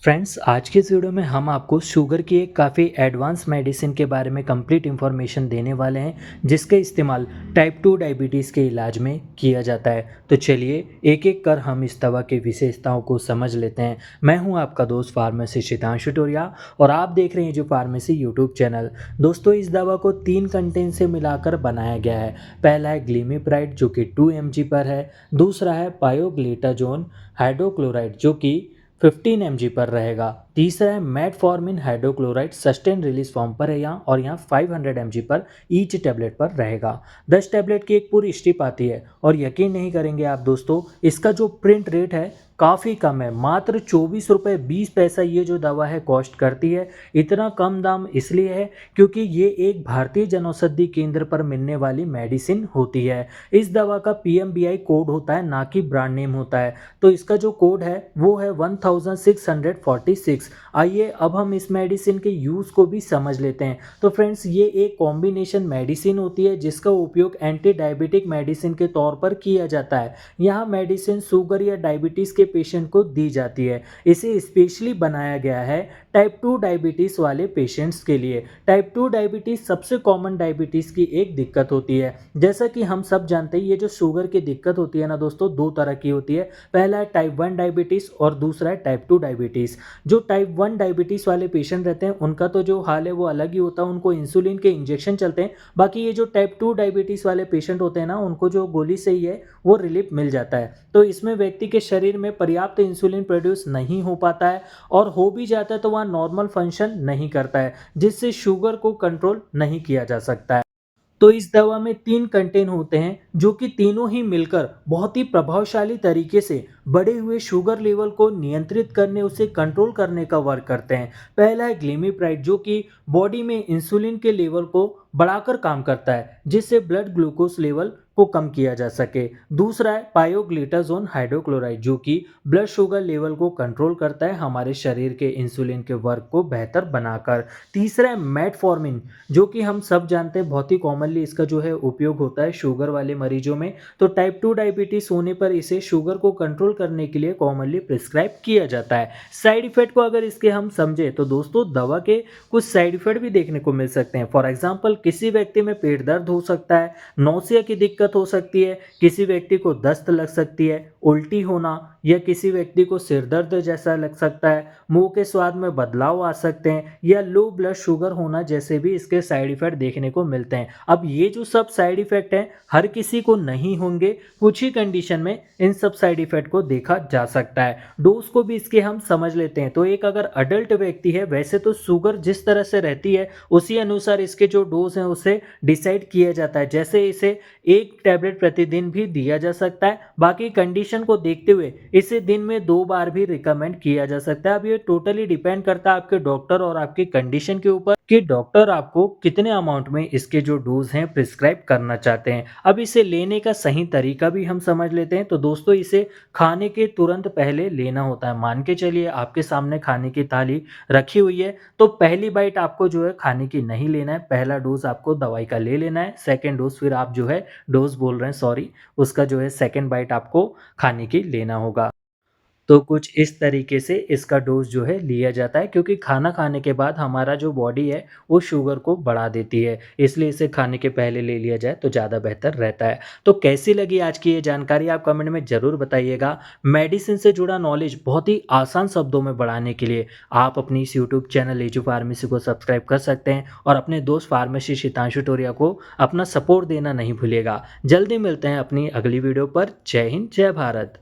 Friends, आज के इस वीडियो में हम आपको शुगर की एक काफ़ी एडवांस मेडिसिन के बारे में कंप्लीट इन्फॉर्मेशन देने वाले हैं जिसका इस्तेमाल टाइप 2 डायबिटीज़ के इलाज में किया जाता है। तो चलिए एक एक कर हम इस दवा की विशेषताओं को समझ लेते हैं। मैं हूं आपका दोस्त फार्मेसी शितांशु टोरिया और आप देख रहे हैं जो फार्मेसी यूट्यूब चैनल। दोस्तों, इस दवा को 3 कंटेंट से मिलाकर बनाया गया है। पहला है ग्लिमिप्राइड जो कि 2 mg पर है। दूसरा है पायोग्लिटाजोन हाइड्रोक्लोराइड जो कि 15 mg पर रहेगा। तीसरा है metformin hydrochloride sustain release form पर है यहाँ और यहाँ 500 mg पर ईच टैबलेट पर रहेगा। 10 टैबलेट की एक पूरी स्ट्रिप आती है और यकीन नहीं करेंगे आप दोस्तों, इसका जो प्रिंट रेट है काफ़ी कम है। मात्र 24 रुपये 20 पैसा ये जो दवा है कॉस्ट करती है। इतना कम दाम इसलिए है क्योंकि ये एक भारतीय जनौषधि केंद्र पर मिलने वाली मेडिसिन होती है। इस दवा का PMBI कोड होता है, ना कि ब्रांड नेम होता है। तो इसका जो कोड है वो है 1646। आइए अब हम इस मेडिसिन के यूज़ को भी समझ लेते हैं। तो फ्रेंड्स, ये एक कॉम्बिनेशन मेडिसिन होती है जिसका उपयोग एंटी डायबिटिक मेडिसिन के तौर पर किया जाता है। यहाँ मेडिसिन शुगर या डायबिटीज़ के पेशेंट को दी जाती है। इसे स्पेशली बनाया गया है टाइप 2 डायबिटीज़ वाले पेशेंट्स के लिए। टाइप 2 डायबिटीज़ सबसे कॉमन डायबिटीज़ की एक दिक्कत होती है। जैसा कि हम सब जानते हैं, ये जो शुगर की दिक्कत होती है ना दोस्तों, दो तरह की होती है। पहला है टाइप 1 डायबिटीज़ और दूसरा है टाइप 2 डायबिटीज़। जो टाइप 1 डायबिटीज़ वाले पेशेंट रहते हैं उनका तो जो हाल है वो अलग ही होता है, उनको इंसुलिन के इंजेक्शन चलते हैं। बाकी ये जो टाइप 2 डायबिटीज़ वाले पेशेंट होते हैं ना, उनको जो गोली से ही है वो रिलीफ मिल जाता है। तो इसमें व्यक्ति के शरीर में पर्याप्त इंसुलिन प्रोड्यूस नहीं हो पाता है और हो भी जाता है तो वह नॉर्मल फंक्शन नहीं करता है, जिससे शुगर को कंट्रोल नहीं किया जा सकता है। तो इस दवा में 3 कंटेंट होते हैं जो कि तीनों ही मिलकर बहुत ही प्रभावशाली तरीके से बढ़े हुए शुगर लेवल को नियंत्रित करने, उसे कंट्रोल करने का वर्क करते हैं। पहला है ग्लिमिप्राइड जो कि बॉडी में इंसुलिन के लेवल को बढ़ाकर काम करता है, जिससे ब्लड ग्लूकोज लेवल को कम किया जा सके। दूसरा है पायोग्लिटाजोन हाइड्रोक्लोराइड जो कि ब्लड शुगर लेवल को कंट्रोल करता है, हमारे शरीर के इंसुलिन के वर्क को बेहतर बनाकर। तीसरा है मेटफॉर्मिन जो कि हम सब जानते हैं बहुत ही कॉमनली इसका जो है उपयोग होता है शुगर वाले मरीजों में। तो टाइप 2 डायबिटीज होने पर इसे शुगर को कंट्रोल करने के लिए कॉमनली प्रिस्क्राइब किया जाता है। साइड इफेक्ट को अगर इसके हम समझे तो दोस्तों, दवा के कुछ साइड इफेक्ट भी देखने को मिल सकते हैं। फॉर एग्जाम्पल, किसी व्यक्ति में पेट दर्द हो सकता है, नौसिया की दिक्कत हो सकती है, किसी व्यक्ति को दस्त लग सकती है, उल्टी होना, या किसी व्यक्ति को सिर दर्द जैसा लग सकता है, मुंह के स्वाद में बदलाव आ सकते हैं, या लो ब्लड शुगर होना जैसे भी इसके साइड इफेक्ट देखने को मिलते हैं। अब ये जो सब साइड इफेक्ट हैं हर किसी को नहीं होंगे, कुछ ही कंडीशन में इन सब साइड इफेक्ट को देखा जा सकता है। डोज को भी इसके हम समझ लेते हैं। तो एक अगर अडल्ट व्यक्ति है, वैसे तो शुगर जिस तरह से रहती है उसी अनुसार इसके जो डोज हैं उसे डिसाइड किया जाता है। जैसे इसे 1 टैबलेट प्रतिदिन भी दिया जा सकता है, बाकी कंडीशन को देखते हुए इसे दिन में 2 बार भी रिकमेंड किया जा सकता है। अब ये टोटली डिपेंड करता है आपके डॉक्टर और आपकी कंडीशन के ऊपर कि डॉक्टर आपको कितने अमाउंट में इसके जो डोज हैं प्रिस्क्राइब करना चाहते हैं। अब इसे लेने का सही तरीका भी हम समझ लेते हैं। तो दोस्तों, इसे खाने के तुरंत पहले लेना होता है। मान के चलिए आपके सामने खाने की थाली रखी हुई है, तो पहली बाइट आपको जो है खाने की नहीं लेना है, पहला डोज आपको दवाई का ले लेना है। सेकेंड डोज फिर आप जो है डोज बोल रहे हैं सॉरी, उसका जो है सेकेंड बाइट आपको खाने की लेना होगा। तो कुछ इस तरीके से इसका डोज़ जो है लिया जाता है, क्योंकि खाना खाने के बाद हमारा जो बॉडी है वो शुगर को बढ़ा देती है, इसलिए इसे खाने के पहले ले लिया जाए तो ज़्यादा बेहतर रहता है। तो कैसी लगी आज की ये जानकारी आप कमेंट में ज़रूर बताइएगा। मेडिसिन से जुड़ा नॉलेज बहुत ही आसान शब्दों में बढ़ाने के लिए आप अपनी इस यूट्यूब चैनल लेजू फार्मेसी को सब्सक्राइब कर सकते हैं और अपने दोस्त फार्मेसी शितांशु टोरिया को अपना सपोर्ट देना नहीं भूलिएगा। जल्दी मिलते हैं अपनी अगली वीडियो पर। जय हिंद, जय भारत।